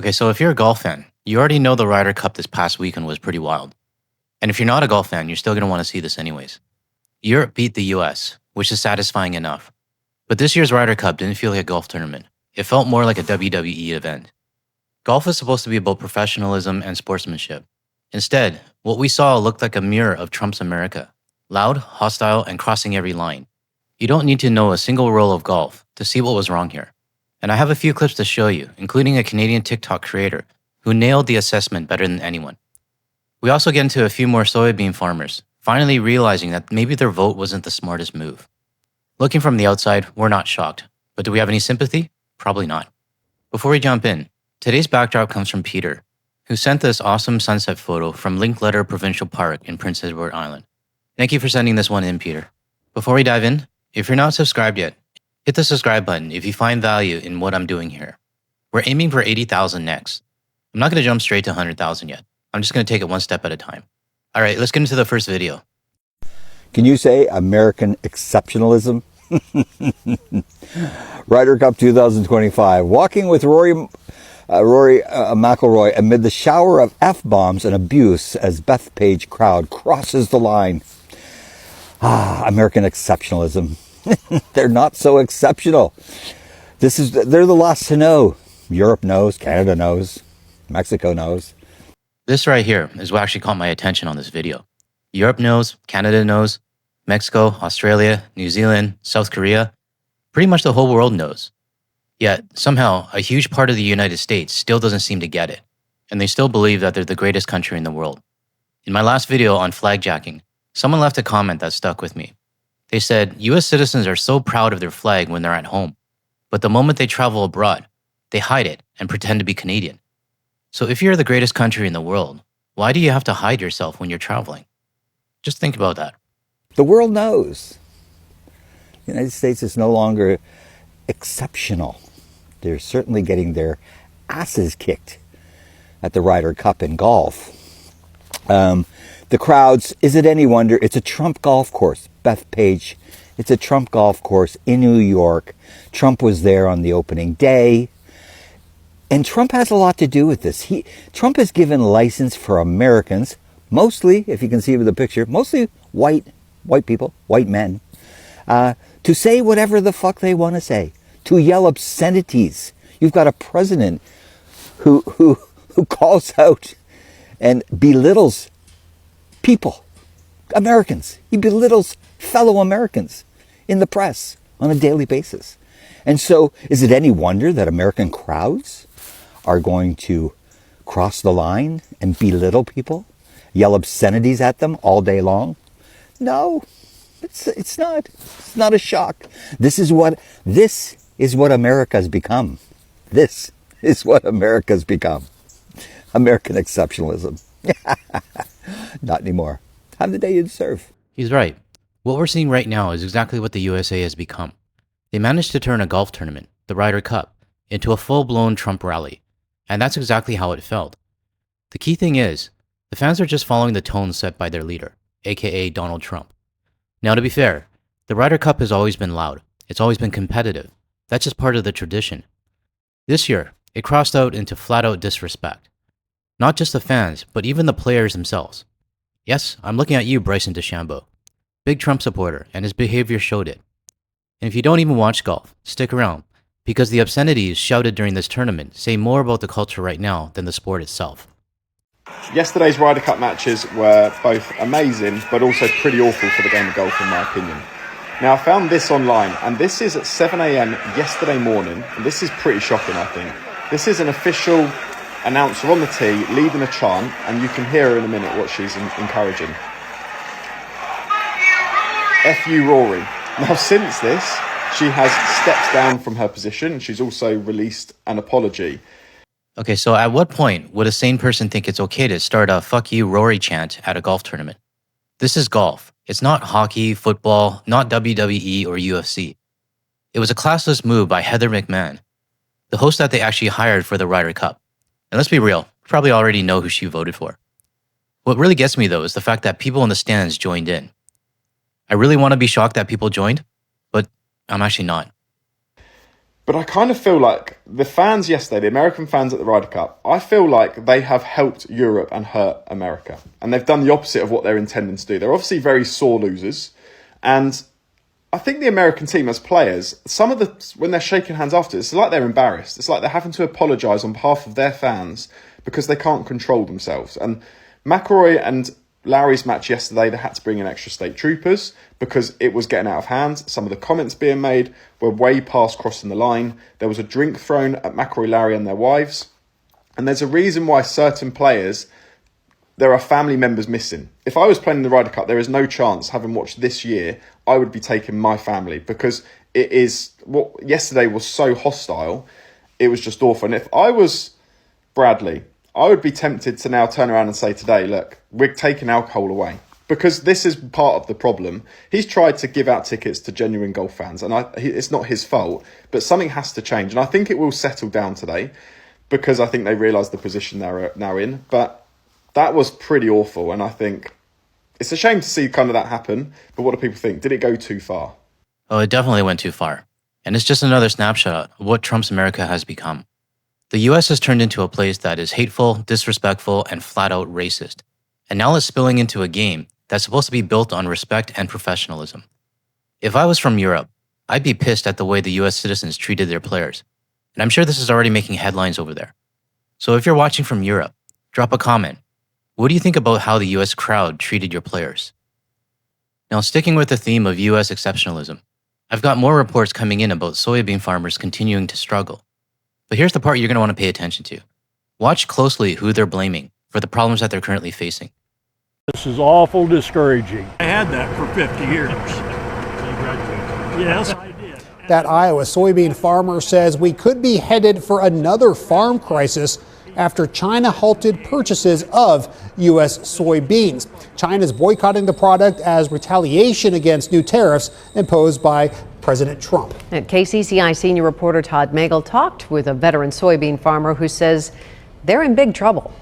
Okay, so if you're a golf fan, you already know the Ryder Cup this past weekend was pretty wild. And if you're not a golf fan, you're still going to want to see this anyways. Europe beat the US, which is satisfying enough. But this year's Ryder Cup didn't feel like a golf tournament. It felt more like a WWE event. Golf is supposed to be about professionalism and sportsmanship. Instead, what we saw looked like a mirror of Trump's America. Loud, hostile, and crossing every line. You don't need to know a single rule of golf to see what was wrong here. And I have a few clips to show you, including a Canadian TikTok creator who nailed the assessment better than anyone. We also get into a few more soybean farmers, finally realizing that maybe their vote wasn't the smartest move. Looking from the outside, we're not shocked. But do we have any sympathy? Probably not. Before we jump in, today's backdrop comes from Peter, who sent this awesome sunset photo from Linkletter Provincial Park in Prince Edward Island. Thank you for sending this one in, Peter. Before we dive in, if you're not subscribed yet, hit the subscribe button if you find value in what I'm doing here. We're aiming for 80,000 next. I'm not going to jump straight to 100,000 yet. I'm just going to take it one step at a time. All right, let's get into the first video. Can you say American exceptionalism? Ryder Cup 2025. Walking with Rory McIlroy amid the shower of F-bombs and abuse as Bethpage crowd crosses the line. American exceptionalism. They're not so exceptional. They're the last to know. Europe knows, Canada knows, Mexico knows. This right here is what actually caught my attention on this video. Europe knows, Canada knows, Mexico, Australia, New Zealand, South Korea, pretty much the whole world knows. Yet, somehow, a huge part of the United States still doesn't seem to get it, and they still believe that they're the greatest country in the world. In my last video on flagjacking, someone left a comment that stuck with me. They said, US citizens are so proud of their flag when they're at home, but the moment they travel abroad, they hide it and pretend to be Canadian. So if you're the greatest country in the world, why do you have to hide yourself when you're traveling? Just think about that. The world knows. The United States is no longer exceptional. They're certainly getting their asses kicked at the Ryder Cup in golf. The crowds, is it any wonder? It's a Trump golf course, Bethpage. It's a Trump golf course in New York. Trump was there on the opening day. And Trump has a lot to do with this. Trump has given license for Americans, mostly, if you can see with the picture, mostly white people, white men, to say whatever the fuck they want to say, to yell obscenities. You've got a president who calls out and belittles people, Americans. He belittles fellow Americans in the press on a daily basis. And so, is it any wonder that American crowds are going to cross the line and belittle people, yell obscenities at them all day long? No, it's not. It's not a shock. This is what America's become. This is what America's become. American exceptionalism. Not anymore. Have the day you deserve. He's right. What we're seeing right now is exactly what the USA has become. They managed to turn a golf tournament, the Ryder Cup, into a full-blown Trump rally. And that's exactly how it felt. The key thing is, the fans are just following the tone set by their leader, aka Donald Trump. Now to be fair, the Ryder Cup has always been loud. It's always been competitive. That's just part of the tradition. This year, it crossed out into flat-out disrespect. Not just the fans, but even the players themselves. Yes, I'm looking at you, Bryson DeChambeau. Big Trump supporter, and his behavior showed it. And if you don't even watch golf, stick around, because the obscenities shouted during this tournament say more about the culture right now than the sport itself. Yesterday's Ryder Cup matches were both amazing, but also pretty awful for the game of golf, in my opinion. Now, I found this online, and this is at 7 a.m. yesterday morning, and this is pretty shocking, I think. This is an official announcer on the tee leading a chant, and you can hear her in a minute what she's encouraging. F you, Rory. Now, since this, she has stepped down from her position. She's also released an apology. Okay, so at what point would a sane person think it's okay to start a fuck you Rory chant at a golf tournament? This is golf. It's not hockey, football, not WWE or UFC. It was a classless move by Heather McMahon, the host that they actually hired for the Ryder Cup. And let's be real, you probably already know who she voted for. What really gets me though is the fact that people in the stands joined in. I really want to be shocked that people joined, but I'm actually not. But I kind of feel like the fans yesterday, the American fans at the Ryder Cup, I feel like they have helped Europe and hurt America. And they've done the opposite of what they're intending to do. They're obviously very sore losers. And I think the American team as players, when they're shaking hands after, it's like they're embarrassed. It's like they're having to apologise on behalf of their fans because they can't control themselves. And McIlroy and Lowry's match yesterday, they had to bring in extra state troopers because it was getting out of hand. Some of the comments being made were way past crossing the line. There was a drink thrown at McIlroy, Lowry and their wives. And there's a reason why certain players, there are family members missing. If I was playing in the Ryder Cup, there is no chance, having watched this year, I would be taking my family because it is what yesterday was so hostile. It was just awful. And if I was Bradley, I would be tempted to now turn around and say today, look, we're taking alcohol away because this is part of the problem. He's tried to give out tickets to genuine golf fans and it's not his fault, but something has to change. And I think it will settle down today because I think they realise the position they're now in. But that was pretty awful. And I think it's a shame to see kind of that happen. But what do people think? Did it go too far? Oh, it definitely went too far. And it's just another snapshot of what Trump's America has become. The US has turned into a place that is hateful, disrespectful, and flat out racist. And now it's spilling into a game that's supposed to be built on respect and professionalism. If I was from Europe, I'd be pissed at the way the US citizens treated their players. And I'm sure this is already making headlines over there. So if you're watching from Europe, drop a comment. What do you think about how the US crowd treated your players? Now, sticking with the theme of US exceptionalism, I've got more reports coming in about soybean farmers continuing to struggle. But here's the part you're going to want to pay attention to. Watch closely who they're blaming for the problems that they're currently facing. This is awful discouraging. I had that for 50 years. Yes, I did. That Iowa soybean farmer says we could be headed for another farm crisis after China halted purchases of U.S. soybeans. China's boycotting the product as retaliation against new tariffs imposed by President Trump. And KCCI senior reporter Todd Magel talked with a veteran soybean farmer who says they're in big trouble.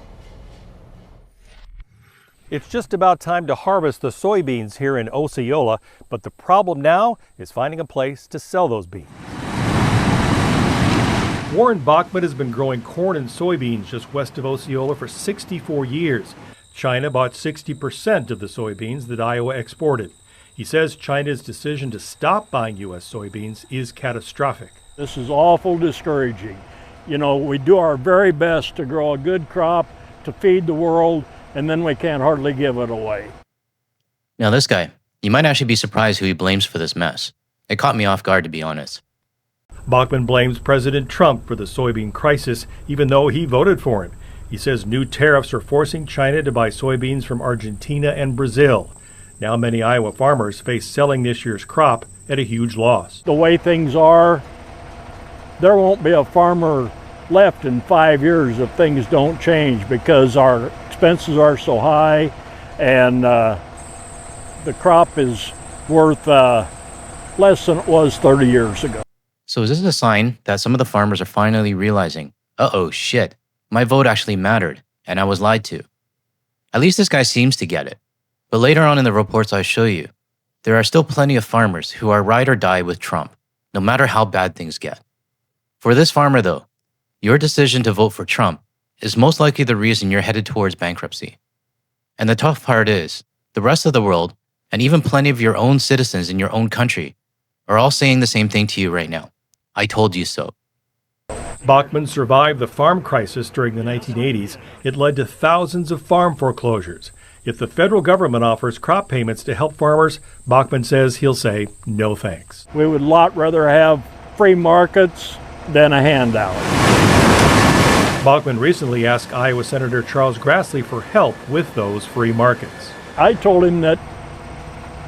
It's just about time to harvest the soybeans here in Osceola, but the problem now is finding a place to sell those beans. Warren Bachman has been growing corn and soybeans just west of Osceola for 64 years. China bought 60% of the soybeans that Iowa exported. He says China's decision to stop buying U.S. soybeans is catastrophic. This is awful discouraging. You know, we do our very best to grow a good crop to feed the world, and then we can't hardly give it away. Now this guy, you might actually be surprised who he blames for this mess. It caught me off guard, to be honest. Bachman blames President Trump for the soybean crisis, even though he voted for him. He says new tariffs are forcing China to buy soybeans from Argentina and Brazil. Now many Iowa farmers face selling this year's crop at a huge loss. The way things are, there won't be a farmer left in 5 years if things don't change because our expenses are so high and the crop is worth less than it was 30 years ago. So is this a sign that some of the farmers are finally realizing, uh-oh, shit, my vote actually mattered, and I was lied to? At least this guy seems to get it. But later on in the reports I show you, there are still plenty of farmers who are ride or die with Trump, no matter how bad things get. For this farmer, though, your decision to vote for Trump is most likely the reason you're headed towards bankruptcy. And the tough part is, the rest of the world, and even plenty of your own citizens in your own country, are all saying the same thing to you right now. I told you so. Bachman survived the farm crisis during the 1980s. It led to thousands of farm foreclosures. If the federal government offers crop payments to help farmers, Bachman says he'll say no thanks. We would a lot rather have free markets than a handout. Bachman recently asked Iowa Senator Charles Grassley for help with those free markets. I told him that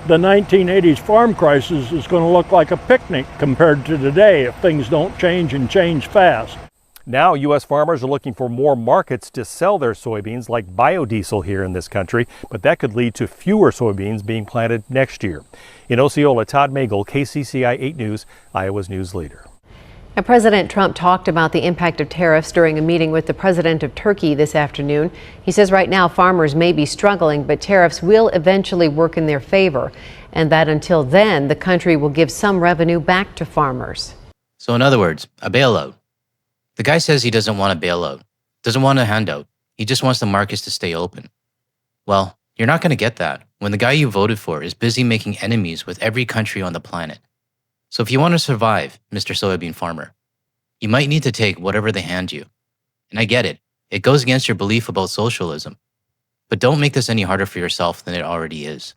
the 1980s farm crisis is going to look like a picnic compared to today if things don't change and change fast. Now, U.S. farmers are looking for more markets to sell their soybeans, like biodiesel here in this country, but that could lead to fewer soybeans being planted next year. In Osceola, Todd Magel, KCCI 8 News, Iowa's news leader. And President Trump talked about the impact of tariffs during a meeting with the president of Turkey this afternoon. He says right now farmers may be struggling, but tariffs will eventually work in their favor, and that until then, the country will give some revenue back to farmers. So in other words, a bailout. The guy says he doesn't want a bailout, doesn't want a handout. He just wants the markets to stay open. Well, you're not going to get that when the guy you voted for is busy making enemies with every country on the planet. So if you want to survive, Mr. Soybean Farmer, you might need to take whatever they hand you. And I get it. It goes against your belief about socialism. But don't make this any harder for yourself than it already is.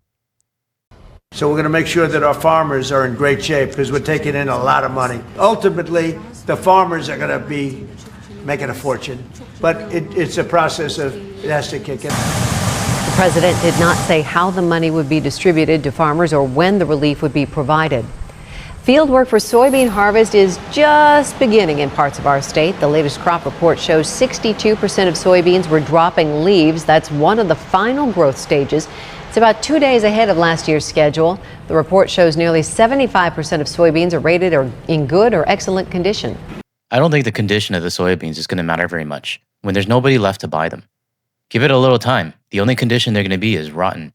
So we're going to make sure that our farmers are in great shape because we're taking in a lot of money. Ultimately, the farmers are going to be making a fortune. But it's a process of it has to kick in. The president did not say how the money would be distributed to farmers or when the relief would be provided. Field work for soybean harvest is just beginning in parts of our state. The latest crop report shows 62% of soybeans were dropping leaves. That's one of the final growth stages. It's about 2 days ahead of last year's schedule. The report shows nearly 75% of soybeans are rated in good or excellent condition. I don't think the condition of the soybeans is going to matter very much when there's nobody left to buy them. Give it a little time. The only condition they're going to be is rotten.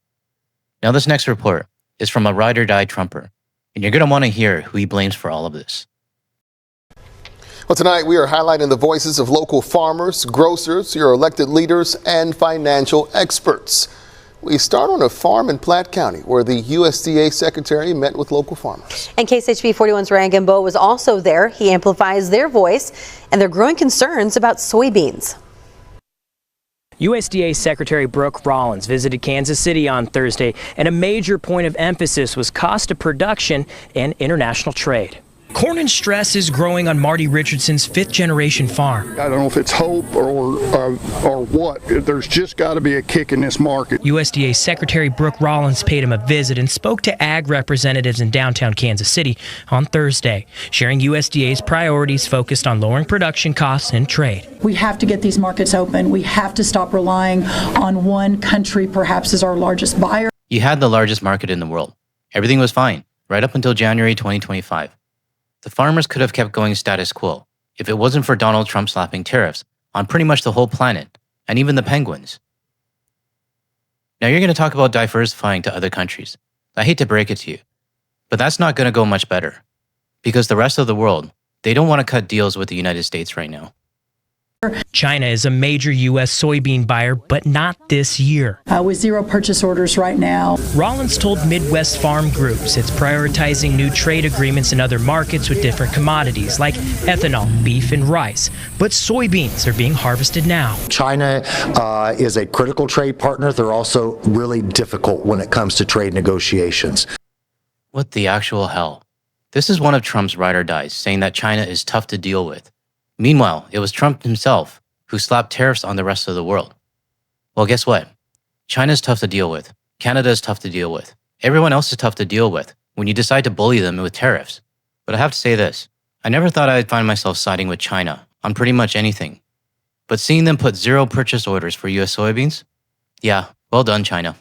Now this next report is from a ride or die Trumper, and you're going to want to hear who he blames for all of this. Well, tonight we are highlighting the voices of local farmers, grocers, your elected leaders, and financial experts. We start on a farm in Platte County where the USDA secretary met with local farmers. And KSHP 41's Ryan Gamboa was also there. He amplifies their voice and their growing concerns about soybeans. USDA Secretary Brooke Rollins visited Kansas City on Thursday, and a major point of emphasis was cost of production and international trade. Corn and stress is growing on Marty Richardson's fifth-generation farm. I don't know if it's hope or what. There's just got to be a kick in this market. USDA Secretary Brooke Rollins paid him a visit and spoke to ag representatives in downtown Kansas City on Thursday, sharing USDA's priorities focused on lowering production costs and trade. We have to get these markets open. We have to stop relying on one country, perhaps as our largest buyer. You had the largest market in the world. Everything was fine, right up until January 2025. The farmers could have kept going status quo if it wasn't for Donald Trump slapping tariffs on pretty much the whole planet, and even the penguins. Now you're going to talk about diversifying to other countries. I hate to break it to you, but that's not going to go much better, because the rest of the world, they don't want to cut deals with the United States right now. China is a major U.S. soybean buyer, but not this year. With zero purchase orders right now. Rollins told Midwest Farm Groups it's prioritizing new trade agreements in other markets with different commodities like ethanol, beef, and rice. But soybeans are being harvested now. China is a critical trade partner. They're also really difficult when it comes to trade negotiations. What the actual hell? This is one of Trump's ride or dies saying that China is tough to deal with. Meanwhile, it was Trump himself who slapped tariffs on the rest of the world. Well, guess what? China's tough to deal with. Canada's tough to deal with. Everyone else is tough to deal with when you decide to bully them with tariffs. But I have to say this. I never thought I'd find myself siding with China on pretty much anything. But seeing them put zero purchase orders for U.S. soybeans? Yeah, well done, China.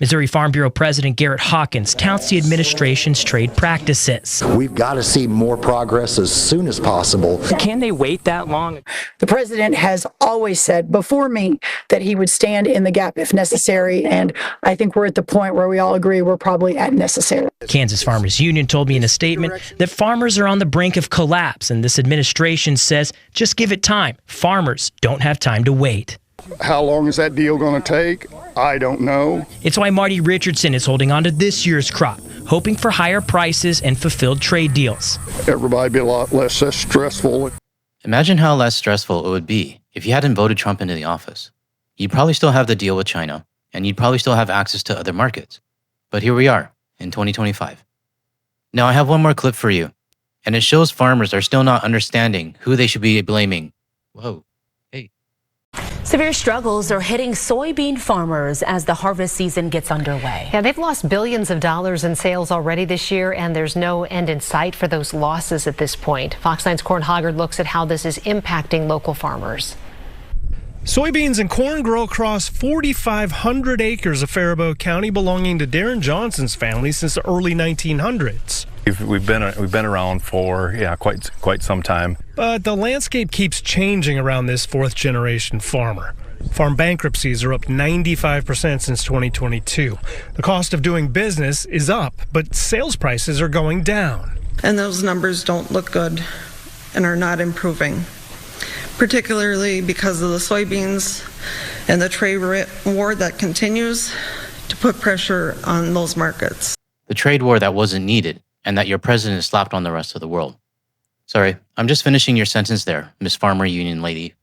Missouri Farm Bureau President Garrett Hawkins touts the administration's trade practices. We've got to see more progress as soon as possible. Can they wait that long? The president has always said before me that he would stand in the gap if necessary, and I think we're at the point where we all agree we're probably at necessary. Kansas Farmers Union told me in a statement that farmers are on the brink of collapse, and this administration says just give it time. Farmers don't have time to wait. How long is that deal going to take? I don't know. It's why Marty Richardson is holding on to this year's crop, hoping for higher prices and fulfilled trade deals. Everybody be a lot less stressful. Imagine how less stressful it would be if you hadn't voted Trump into the office. You'd probably still have the deal with China, and you'd probably still have access to other markets. But here we are, in 2025. Now I have one more clip for you, and it shows farmers are still not understanding who they should be blaming. Whoa. Severe struggles are hitting soybean farmers as the harvest season gets underway. Yeah, they've lost billions of dollars in sales already this year, and there's no end in sight for those losses at this point. Fox 9's Corn Hoggard looks at how this is impacting local farmers. Soybeans and corn grow across 4,500 acres of Faribault County, belonging to Darren Johnson's family since the early 1900s. We've been around for quite some time. But the landscape keeps changing around this fourth-generation farmer. Farm bankruptcies are up 95% since 2022. The cost of doing business is up, but sales prices are going down. And those numbers don't look good and are not improving, particularly because of the soybeans and the trade war that continues to put pressure on those markets. The trade war that wasn't needed and that your president slapped on the rest of the world. Sorry, I'm just finishing your sentence there, Miss Farmer Union Lady.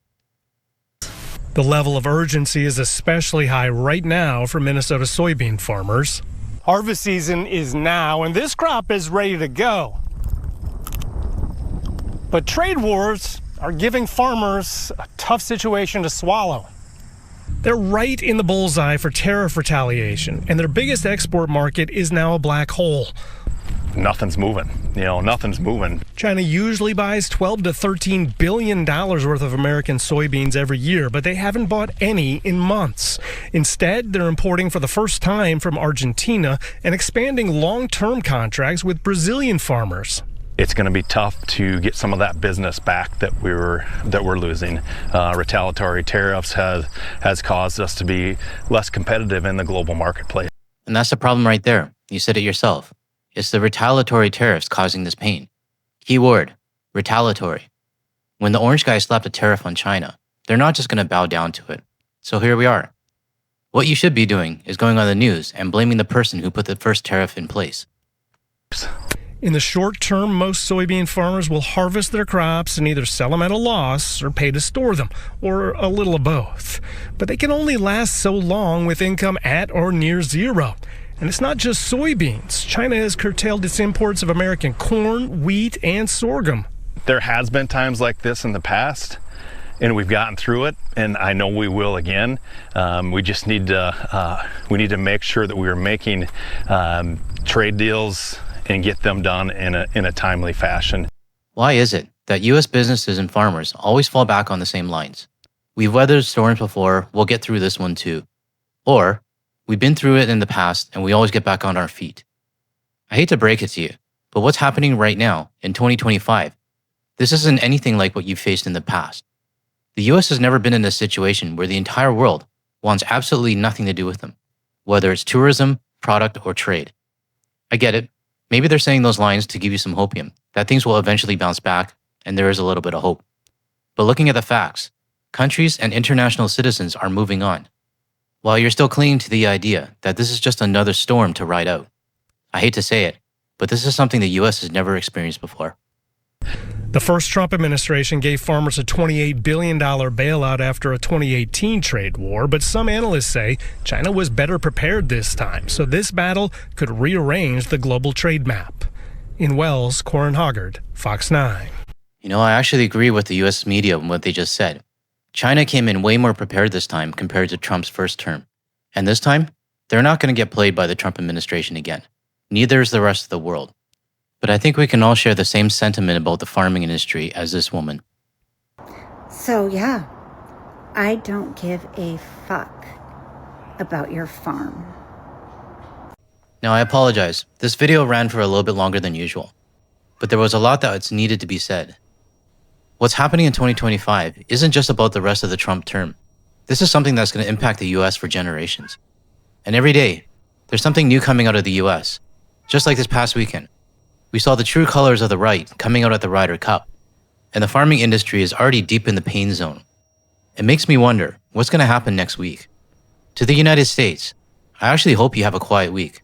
The level of urgency is especially high right now for Minnesota soybean farmers. Harvest season is now, and this crop is ready to go. But trade wars are giving farmers a tough situation to swallow. They're right in the bullseye for tariff retaliation, and their biggest export market is now a black hole. Nothing's moving. Nothing's moving. China usually buys $12 to $13 billion worth of American soybeans every year, but they haven't bought any in months. Instead, they're importing for the first time from Argentina and expanding long-term contracts with Brazilian farmers. It's going to be tough to get some of that business back that we're losing. Retaliatory tariffs has caused us to be less competitive in the global marketplace. And that's the problem right there. You said it yourself. It's the retaliatory tariffs causing this pain. Key word, retaliatory. When the orange guys slapped a tariff on China, they're not just going to bow down to it. So here we are. What you should be doing is going on the news and blaming the person who put the first tariff in place. In the short term, most soybean farmers will harvest their crops and either sell them at a loss or pay to store them, or a little of both. But they can only last so long with income at or near zero. And it's not just soybeans. China has curtailed its imports of American corn, wheat, and sorghum. There has been times like this in the past, and we've gotten through it, and I know we will again. We just need to make sure that we are making trade deals and get them done in a timely fashion. Why is it that U.S. businesses and farmers always fall back on the same lines? We've weathered storms before, we'll get through this one too. Or, we've been through it in the past and we always get back on our feet. I hate to break it to you, but what's happening right now, in 2025, this isn't anything like what you've faced in the past. The U.S. has never been in a situation where the entire world wants absolutely nothing to do with them, whether it's tourism, product, or trade. I get it. Maybe they're saying those lines to give you some hopium, that things will eventually bounce back, and there is a little bit of hope. But looking at the facts, countries and international citizens are moving on, while you're still clinging to the idea that this is just another storm to ride out. I hate to say it, but this is something the U.S. has never experienced before. The first Trump administration gave farmers a $28 billion bailout after a 2018 trade war, but some analysts say China was better prepared this time, so this battle could rearrange the global trade map. In Wells, Corin Hoggard, Fox 9. I actually agree with the U.S. media on what they just said. China came in way more prepared this time compared to Trump's first term. And this time, they're not going to get played by the Trump administration again. Neither is the rest of the world. But I think we can all share the same sentiment about the farming industry as this woman. So yeah, I don't give a fuck about your farm. Now I apologize. This video ran for a little bit longer than usual. But there was a lot that's needed to be said. What's happening in 2025 isn't just about the rest of the Trump term. This is something that's going to impact the U.S. for generations. And every day, there's something new coming out of the U.S. Just like this past weekend. We saw the true colors of the right coming out at the Ryder Cup, and the farming industry is already deep in the pain zone. It makes me wonder what's going to happen next week. To the United States, I actually hope you have a quiet week.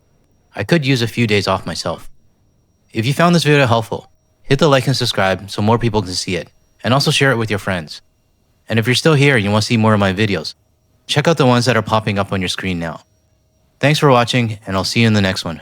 I could use a few days off myself. If you found this video helpful, hit the like and subscribe so more people can see it, and also share it with your friends. And if you're still here and you want to see more of my videos, check out the ones that are popping up on your screen now. Thanks for watching, and I'll see you in the next one.